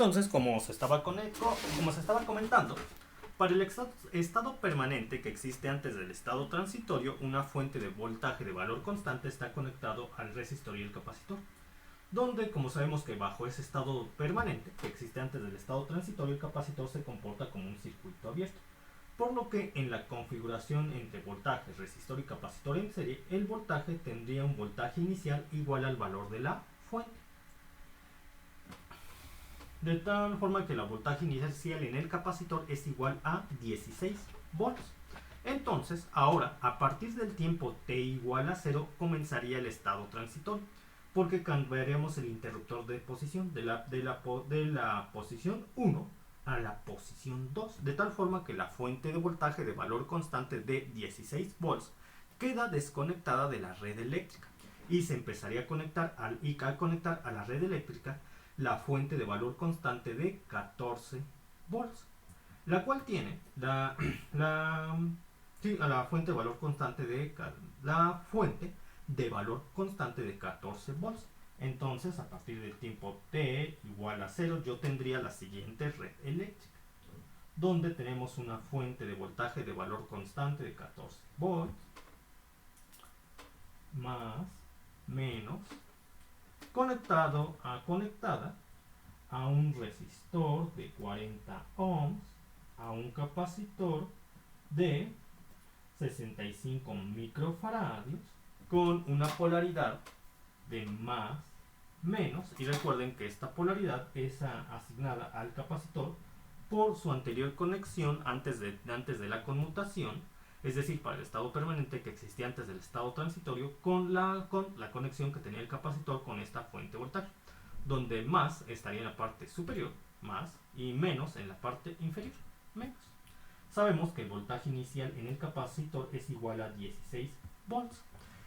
Entonces, como se estaba comentando, para el estado permanente que existe antes del estado transitorio, una fuente de voltaje de valor constante está conectado al resistor y el capacitor, donde, como sabemos que bajo ese estado permanente que existe antes del estado transitorio, el capacitor se comporta como un circuito abierto. Por lo que en la configuración entre voltaje, resistor y capacitor en serie, el voltaje tendría un voltaje inicial igual al valor de la fuente. De tal forma que el voltaje inicial en el capacitor es igual a 16 volts. Entonces, ahora, a partir del tiempo t igual a 0, comenzaría el estado transitorio, porque cambiaríamos el interruptor de posición de la posición 1 a la posición 2, de tal forma que la fuente de voltaje de valor constante de 16 volts queda desconectada de la red eléctrica y se empezaría a conectar a la red eléctrica la fuente de valor constante de 14 volts, la cual tiene la fuente de valor constante de 14 volts. Entonces, a partir del tiempo t igual a 0, yo tendría la siguiente red eléctrica, donde tenemos una fuente de voltaje de valor constante de 14 volts, más, menos, conectada a un resistor de 40 ohms, a un capacitor de 65 microfaradios, con una polaridad de más, menos, y recuerden que esta polaridad es asignada al capacitor por su anterior conexión antes de la conmutación, es decir, para el estado permanente que existía antes del estado transitorio, con la conexión que tenía el capacitor con esta fuente de voltaje, donde más estaría en la parte superior, más, y menos en la parte inferior, menos. Sabemos que el voltaje inicial en el capacitor es igual a 16 volts.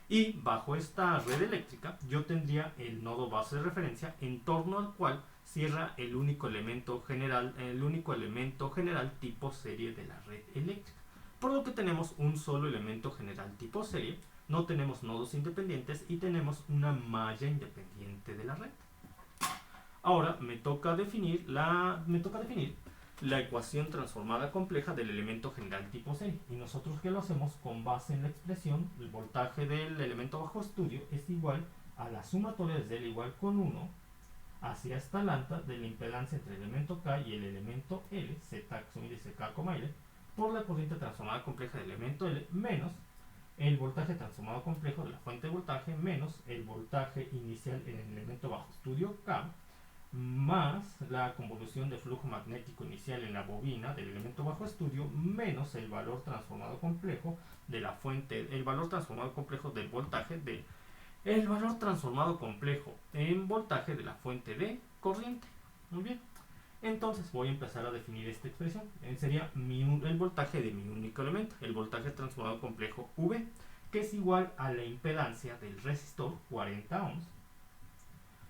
Y bajo esta red eléctrica yo tendría el nodo base de referencia en torno al cual cierra el único elemento general tipo serie de la red eléctrica. Por lo que tenemos un solo elemento general tipo serie, no tenemos nodos independientes y tenemos una malla independiente de la red. Ahora me toca definir la ecuación transformada compleja del elemento general tipo serie, y nosotros que lo hacemos con base en la expresión: el voltaje del elemento bajo estudio es igual a la sumatoria desde L igual con 1 hacia esta lambda de la impedancia entre el elemento K y el elemento L, Z dice K, L, por la corriente transformada compleja del elemento L, menos el voltaje transformado complejo de la fuente de voltaje, menos el voltaje inicial en el elemento bajo estudio K, más la convolución de flujo magnético inicial en la bobina del elemento bajo estudio, menos el valor transformado complejo de la fuente, el valor transformado complejo del voltaje el valor transformado complejo en voltaje de la fuente de corriente. Muy bien. Entonces voy a empezar a definir esta expresión. Sería el voltaje de mi único elemento, el voltaje transformado complejo V, que es igual a la impedancia del resistor, 40 ohms,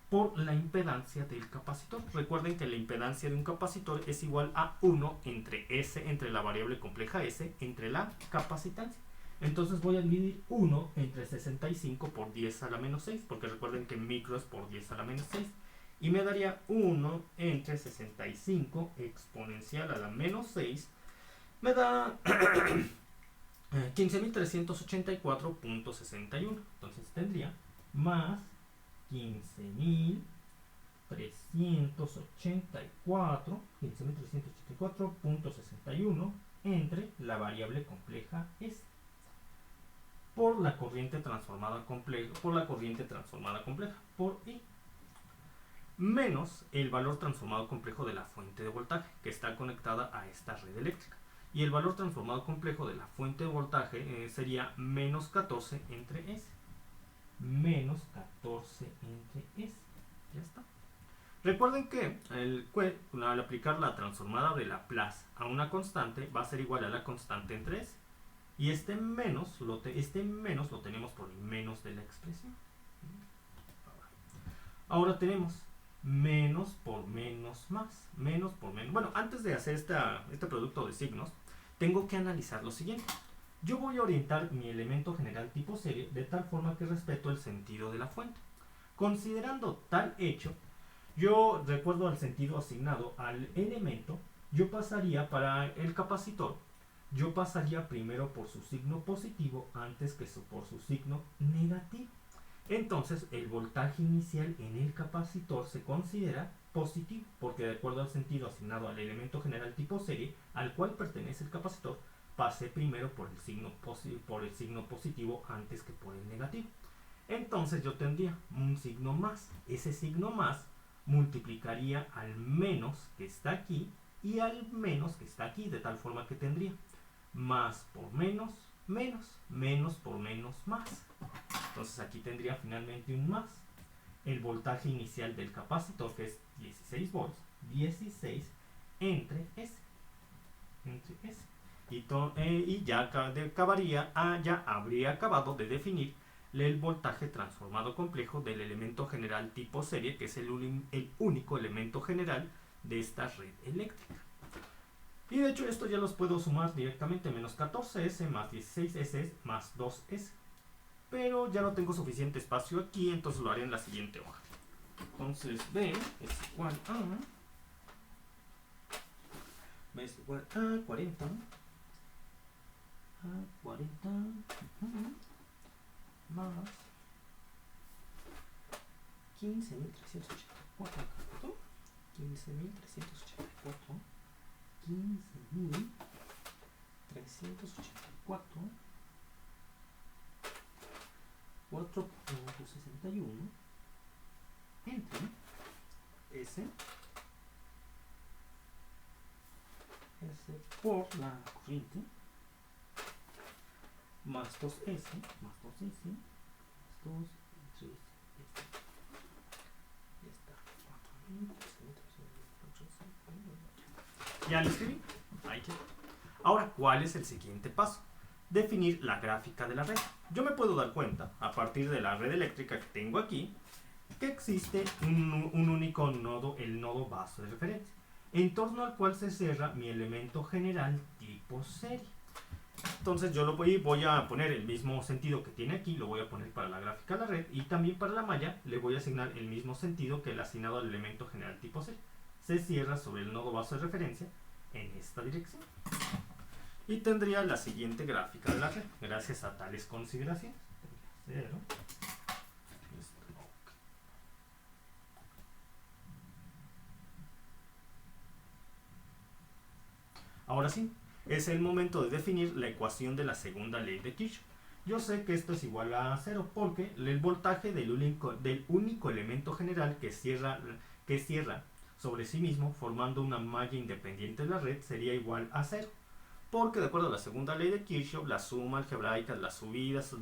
por la impedancia del capacitor. Recuerden que la impedancia de un capacitor es igual a 1 entre S, entre la variable compleja S, entre la capacitancia. Entonces voy a dividir 1 entre 65 por 10 a la menos 6, porque recuerden que micro es por 10 a la menos 6. Y me daría 1 entre 65 exponencial a la menos 6. Me da 15.384.61. Entonces tendría más 15.384.61 entre la variable compleja S por la corriente transformada compleja, por I, menos el valor transformado complejo de la fuente de voltaje que está conectada a esta red eléctrica. Y el valor transformado complejo de la fuente de voltaje sería menos 14 entre S. Menos 14 entre S. Ya está. Recuerden que al aplicar la transformada de Laplace a una constante va a ser igual a la constante entre S. Y este menos lo tenemos por el menos de la expresión. Ahora tenemos menos por menos más. Menos por menos. Bueno, antes de hacer este producto de signos, tengo que analizar lo siguiente. Yo voy a orientar mi elemento general tipo serie de tal forma que respeto el sentido de la fuente. Considerando tal hecho, Yo recuerdo al sentido asignado al elemento, yo pasaría para el capacitor, yo pasaría primero por su signo positivo antes que por su signo negativo. Entonces el voltaje inicial en el capacitor se considera positivo, porque de acuerdo al sentido asignado al elemento general tipo serie al cual pertenece el capacitor, pasé primero por el signo positivo antes que por el negativo. Entonces yo tendría un signo más. Ese signo más multiplicaría al menos que está aquí y al menos que está aquí, de tal forma que tendría más por menos, menos, menos por menos, más. Entonces aquí tendría finalmente un más. El voltaje inicial del capacitor, que es 16 volts, 16 entre S. Entre S. Y ya acabaría, ya habría acabado de definir el voltaje transformado complejo del elemento general tipo serie, que es el único elemento general de esta red eléctrica. Y de hecho esto ya los puedo sumar directamente, menos 14S más 16S más 2S. Pero ya no tengo suficiente espacio aquí, entonces lo haré en la siguiente hoja. Entonces B es igual a... B es igual a 40. A 40 más 15.384. 15.384. 15.384. 4.61 entre S por la corriente más 2S más 2S más 2 3 ya lo escribí. Ahí queda. Ahora, ¿cuál es el siguiente paso? Definir la gráfica de la red. Yo me puedo dar cuenta, a partir de la red eléctrica que tengo aquí, que existe un único nodo, el nodo base de referencia, en torno al cual se cierra mi elemento general tipo serie. Entonces yo voy a poner el mismo sentido que tiene aquí, lo voy a poner para la gráfica de la red, y también para la malla le voy a asignar el mismo sentido que el asignado al elemento general tipo serie. Se cierra sobre el nodo base de referencia en esta dirección. Y tendría la siguiente gráfica de la red, gracias a tales consideraciones. 0. Ahora sí, es el momento de definir la ecuación de la segunda ley de Kirchhoff. Yo sé que esto es igual a 0 porque el voltaje del único elemento general que cierra sobre sí mismo formando una malla independiente de la red sería igual a 0. Porque de acuerdo a la segunda ley de Kirchhoff, la suma algebraica de las subidas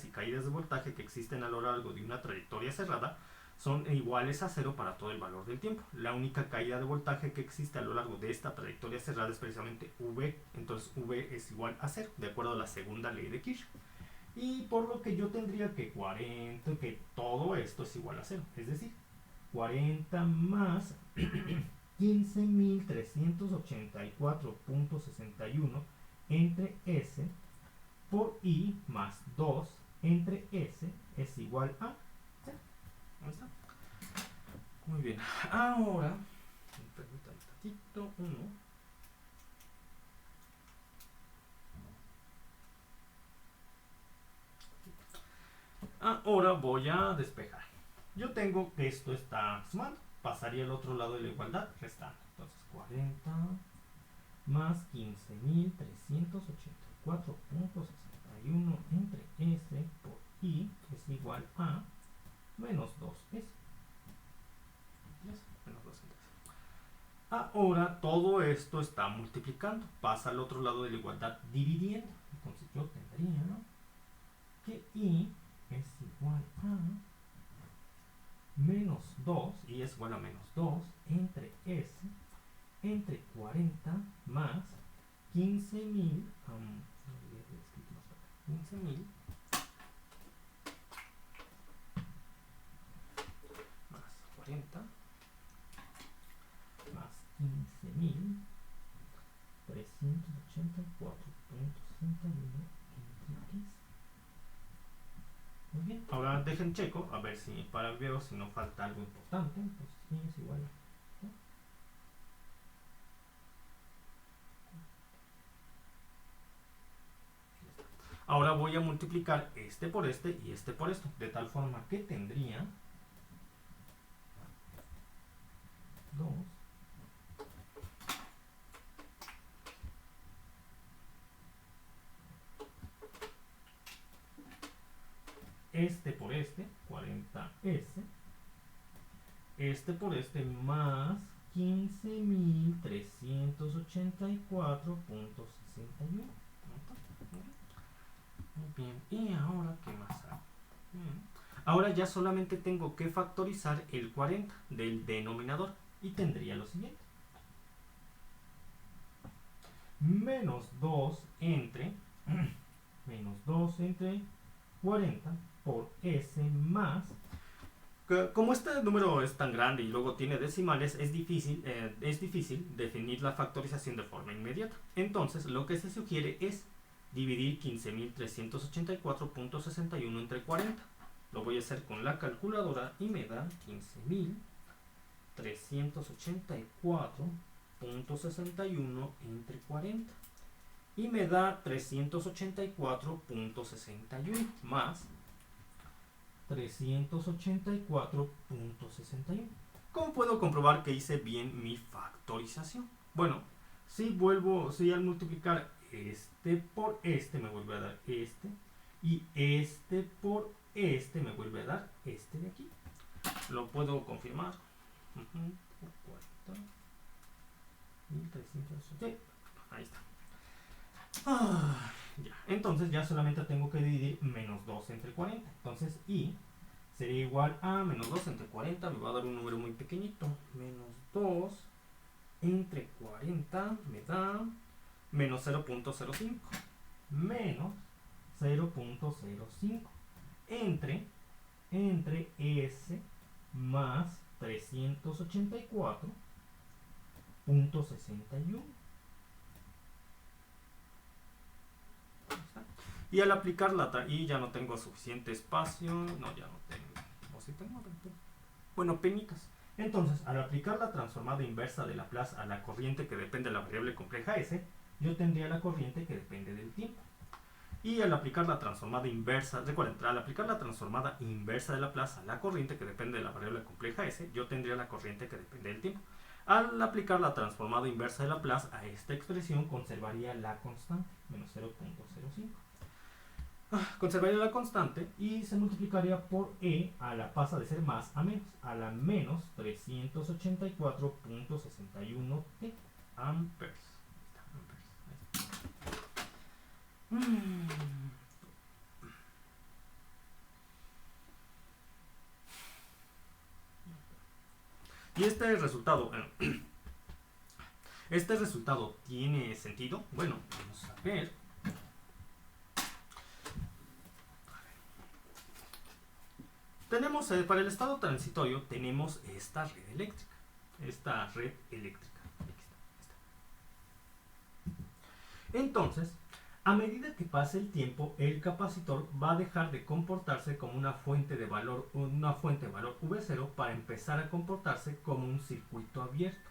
y caídas de voltaje que existen a lo largo de una trayectoria cerrada son iguales a 0 para todo el valor del tiempo. La única caída de voltaje que existe a lo largo de esta trayectoria cerrada es precisamente V, entonces V es igual a 0, de acuerdo a la segunda ley de Kirchhoff. Y por lo que yo tendría que todo esto es igual a 0, es decir, 40 más 15.384.61 entre S por I más 2 entre S es igual a 0. ¿Ahí está? Muy bien. Ahora, permítanme un tantito, Ahora voy a despejar. Yo tengo que esto está sumando. Pasaría al otro lado de la igualdad restando. Entonces 40 más 15.384.61 entre S por I es igual a menos 2S. Menos 2 entre S. Ahora todo esto está multiplicando. Pasa al otro lado de la igualdad dividiendo. Entonces yo tendría que I es igual a menos 2, y es igual a menos 2 entre S entre 40 más 15.000 15.000 más 40 más 15.384.61 entre 10. Muy bien, ahora dejen checo, a ver si para el video si no falta algo importante, pues sí, es igual. ¿No? Ahora voy a multiplicar este por este y este por esto, de tal forma que tendría 2 este por este, 40S, este por este más 15.384.61. Muy bien, y ahora, ¿qué más hago? Ahora ya solamente tengo que factorizar el 40 del denominador y tendría lo siguiente. Menos 2 entre 40 por S más. Como este número es tan grande y luego tiene decimales, es difícil definir la factorización de forma inmediata. Entonces, lo que se sugiere es dividir 15.384.61 entre 40. Lo voy a hacer con la calculadora y me da 15.384.61 entre 40. Y me da 384.61 más 384.61. ¿Cómo puedo comprobar que hice bien mi factorización? Bueno, si al multiplicar este por este me vuelve a dar este, y este por este me vuelve a dar este de aquí. Lo puedo confirmar. Por 40. 1380. Sí, ahí está. Ya. Entonces ya solamente tengo que dividir menos 2 entre 40. Entonces I sería igual a menos 2 entre 40. Me va a dar un número muy pequeñito. Menos 2 entre 40 me da menos 0.05. Menos 0.05 entre S más 384.61. Y al aplicar y ya no tengo suficiente espacio, no, ya no tengo, o si tengo, bueno, penitas. Entonces, al aplicar la transformada inversa de Laplace a la corriente que depende de la variable compleja S, yo tendría la corriente que depende del tiempo. Y al aplicar la transformada inversa, recuerden, al aplicar la transformada inversa de Laplace a la corriente que depende de la variable compleja S, yo tendría la corriente que depende del tiempo. Al aplicar la transformada inversa de Laplace a esta expresión, conservaría la constante, menos 0.05. Conservaría la constante y se multiplicaría por E a la pasa de ser más a menos, a la menos 384.61 T amperes. Y este resultado tiene sentido. Bueno, vamos a ver. Tenemos, para el estado transitorio, tenemos esta red eléctrica. Entonces, a medida que pase el tiempo, el capacitor va a dejar de comportarse como una fuente de valor V0 para empezar a comportarse como un circuito abierto.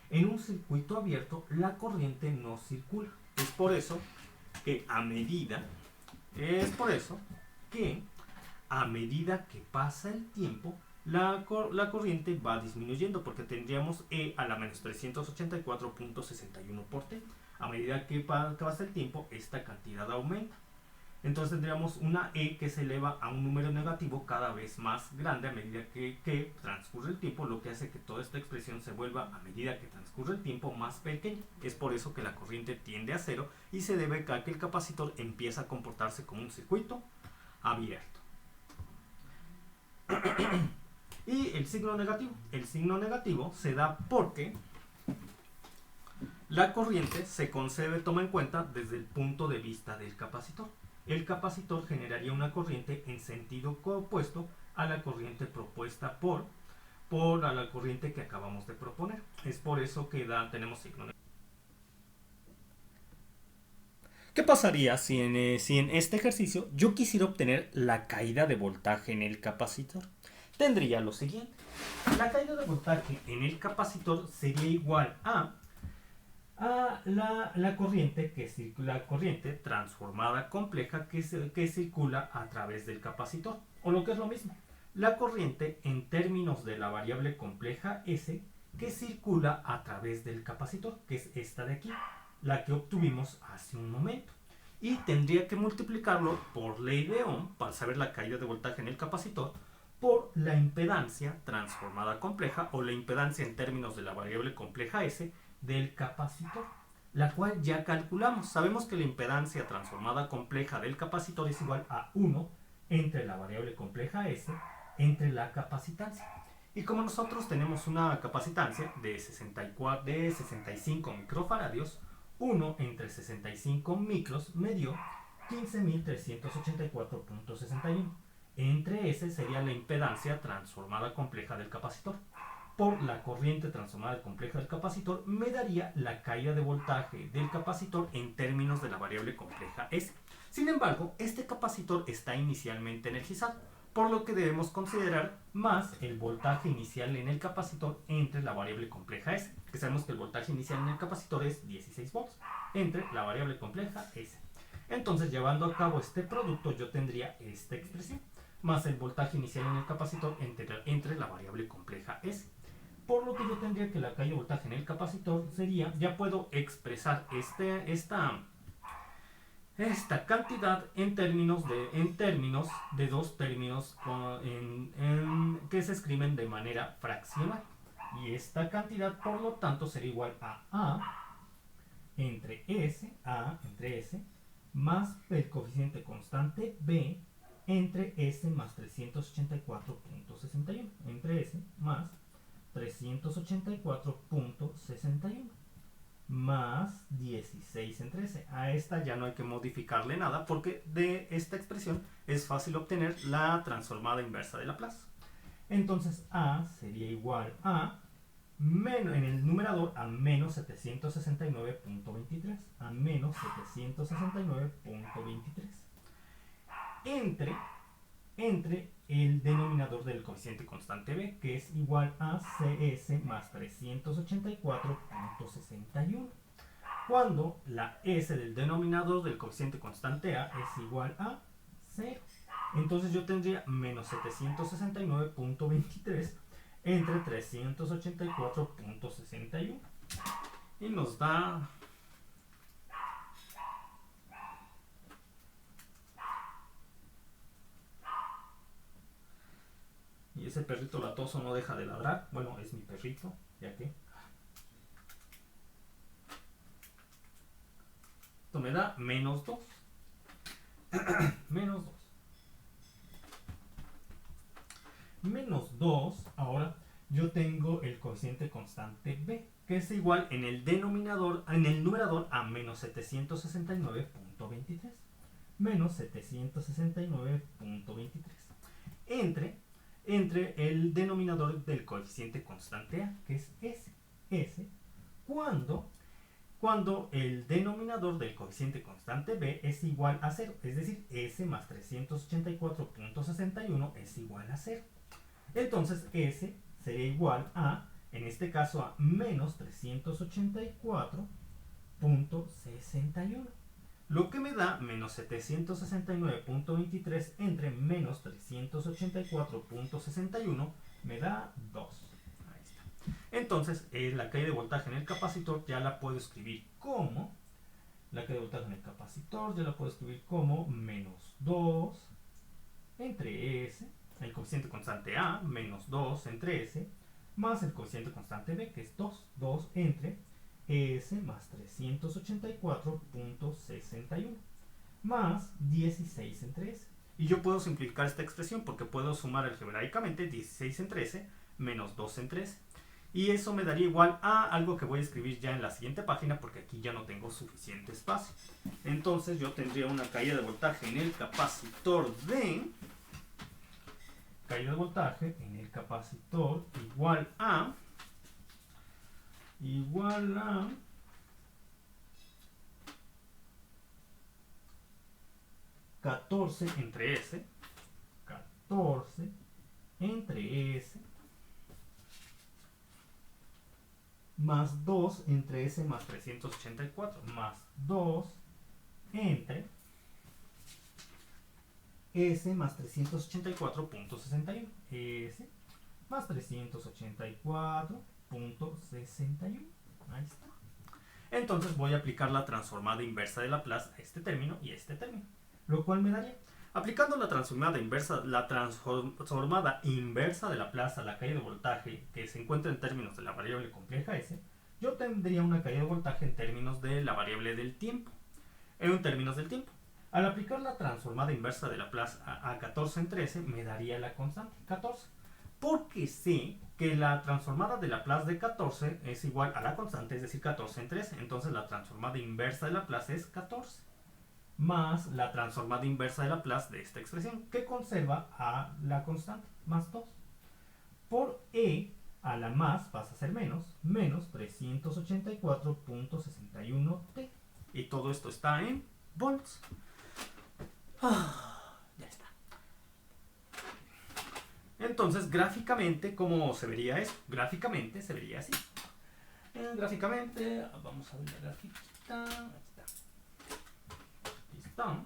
En un circuito abierto, la corriente no circula. Es por eso que a medida que pasa el tiempo, la corriente va disminuyendo, porque tendríamos E a la menos 384.61 por T. A medida que pasa el tiempo, esta cantidad aumenta. Entonces tendríamos una E que se eleva a un número negativo cada vez más grande a medida que transcurre el tiempo, lo que hace que toda esta expresión se vuelva, a medida que transcurre el tiempo, más pequeña. Es por eso que la corriente tiende a cero y se debe a que el capacitor empieza a comportarse como un circuito abierto. Y el signo negativo se da porque la corriente se toma en cuenta desde el punto de vista del capacitor. El capacitor generaría una corriente en sentido opuesto a la corriente propuesta por a la corriente que acabamos de proponer. Es por eso que tenemos signo negativo. ¿Qué pasaría si en este ejercicio yo quisiera obtener la caída de voltaje en el capacitor? Tendría lo siguiente. La caída de voltaje en el capacitor sería igual a la corriente, la corriente transformada compleja que circula a través del capacitor. O lo que es lo mismo, la corriente en términos de la variable compleja S que circula a través del capacitor, que es esta de aquí, la que obtuvimos hace un momento. Y tendría que multiplicarlo por ley de Ohm para saber la caída de voltaje en el capacitor por la impedancia transformada compleja o la impedancia en términos de la variable compleja S del capacitor, la cual ya calculamos. Sabemos que la impedancia transformada compleja del capacitor es igual a 1 entre la variable compleja S entre la capacitancia. Y como nosotros tenemos una capacitancia de 65 microfaradios, 1 entre 65 micros me dio 15.384.61. Entre S sería la impedancia transformada compleja del capacitor. Por la corriente transformada compleja del capacitor me daría la caída de voltaje del capacitor en términos de la variable compleja S. Sin embargo, este capacitor está inicialmente energizado, por lo que debemos considerar más el voltaje inicial en el capacitor entre la variable compleja S, que sabemos que el voltaje inicial en el capacitor es 16 volts, entre la variable compleja S. Entonces, llevando a cabo este producto, yo tendría esta expresión, más el voltaje inicial en el capacitor entre la variable compleja S. Por lo que yo tendría que la caída de voltaje en el capacitor sería, ya puedo expresar esta cantidad en términos de dos términos que se escriben de manera fraccional. Y esta cantidad, por lo tanto, sería igual a A entre S, más el coeficiente constante B entre S más 384.61. Entre S más 384.61 más 16 entre S. A esta ya no hay que modificarle nada porque de esta expresión es fácil obtener la transformada inversa de Laplace. Entonces A sería igual a en el numerador a menos 769.23, a menos 769.23 entre el denominador del coeficiente constante B, que es igual a CS más 384.61, cuando la S del denominador del coeficiente constante A es igual a 0. Entonces yo tendría menos 769.23 entre 384.61 y nos da y ese perrito latoso no deja de ladrar. Bueno, es mi perrito, ya que esto me da menos 2. Menos 2. Menos 2, ahora yo tengo el coeficiente constante B, que es igual en el numerador a menos 769.23. Menos 769.23. Entre el denominador del coeficiente constante A, que es S. S, cuando el denominador del coeficiente constante B es igual a 0, es decir, S más 384.61 es igual a 0. Entonces S sería igual a, en este caso, a menos 384.61. Lo que me da menos 769.23 entre menos 384.61 me da 2. Ahí está. Entonces, la caída de voltaje en el capacitor ya la puedo escribir como menos 2 entre S, el coeficiente constante A, menos 2 entre S, más el coeficiente constante B, que es 2. 2 entre S más 384.61 más 16 entre S. Y yo puedo simplificar esta expresión porque puedo sumar algebraicamente 16 entre S menos 2 entre S. Y eso me daría igual a algo que voy a escribir ya en la siguiente página porque aquí ya no tengo suficiente espacio. Entonces yo tendría una caída de voltaje en el capacitor igual a 14 entre S, 14 entre S, más 2 entre S más 384, más 2 entre S más 384.61, S más 384.61, ahí está. Entonces voy a aplicar la transformada inversa de Laplace a este término y a este término, lo cual me daría, aplicando la transformada inversa de Laplace a la caída de voltaje que se encuentra en términos de la variable compleja S, yo tendría una caída de voltaje en términos de la variable del tiempo. En términos del tiempo, al aplicar la transformada inversa de Laplace a 14 entre S, me daría la constante 14. Porque sé que la transformada de Laplace de 14 es igual a la constante, es decir, 14 entre S. Entonces la transformada inversa de Laplace es 14. Más la transformada inversa de Laplace de esta expresión, que conserva a la constante, más 2. Por E a la más pasa a ser menos 384.61 T. Y todo esto está en volts. Ya está. Entonces, gráficamente, ¿cómo se vería eso? Gráficamente se vería así. Gráficamente, vamos a ver la grafiquita. Aquí está. Aquí está.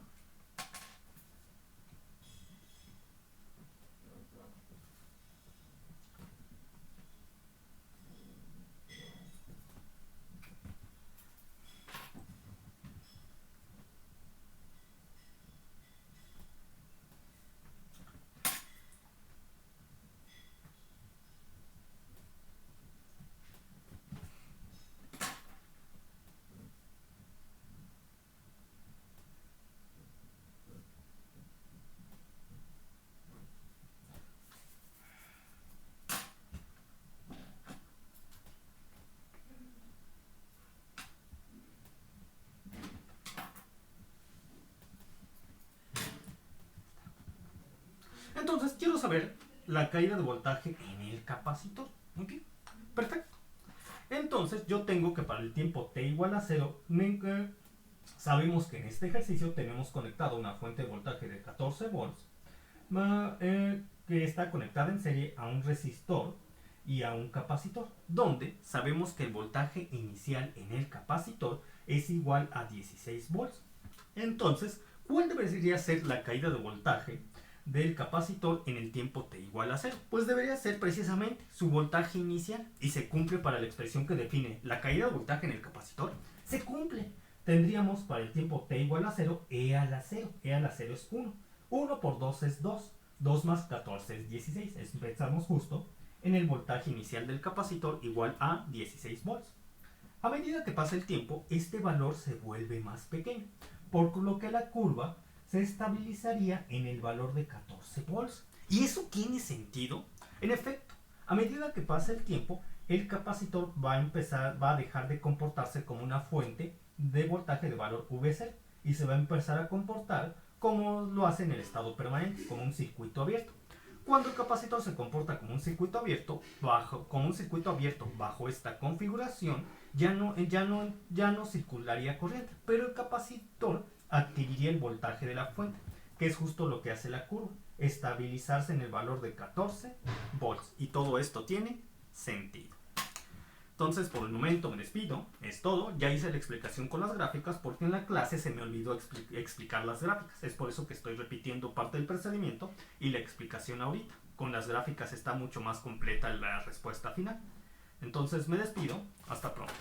Entonces, quiero saber la caída de voltaje en el capacitor. ¿Ok? Perfecto. Entonces, yo tengo que para el tiempo t igual a 0, sabemos que en este ejercicio tenemos conectado una fuente de voltaje de 14 volts que está conectada en serie a un resistor y a un capacitor, donde sabemos que el voltaje inicial en el capacitor es igual a 16 volts. Entonces, ¿cuál debería ser la caída de voltaje del capacitor en el tiempo t igual a 0? Pues debería ser precisamente su voltaje inicial, y se cumple para la expresión que define la caída de voltaje en el capacitor. Se cumple. Tendríamos para el tiempo t igual a 0, e a la 0. E a la 0 es 1. 1 por 2 es 2. 2 más 14 es 16. Pensamos justo en el voltaje inicial del capacitor igual a 16 volts. A medida que pasa el tiempo, este valor se vuelve más pequeño, por lo que la curva se estabilizaría en el valor de 14 volts. ¿Y eso tiene sentido? En efecto, a medida que pasa el tiempo, el capacitor va a dejar de comportarse como una fuente de voltaje de valor VC y se va a empezar a comportar como lo hace en el estado permanente, como un circuito abierto. Cuando el capacitor se comporta como un circuito abierto, bajo esta configuración, ya no circularía corriente, pero el capacitor adquiriría el voltaje de la fuente, que es justo lo que hace la curva, estabilizarse en el valor de 14 volts. Y todo esto tiene sentido. Entonces, por el momento me despido, es todo. Ya hice la explicación con las gráficas porque en la clase se me olvidó explicar las gráficas. Es por eso que estoy repitiendo parte del procedimiento y la explicación ahorita. Con las gráficas está mucho más completa la respuesta final. Entonces me despido, hasta pronto.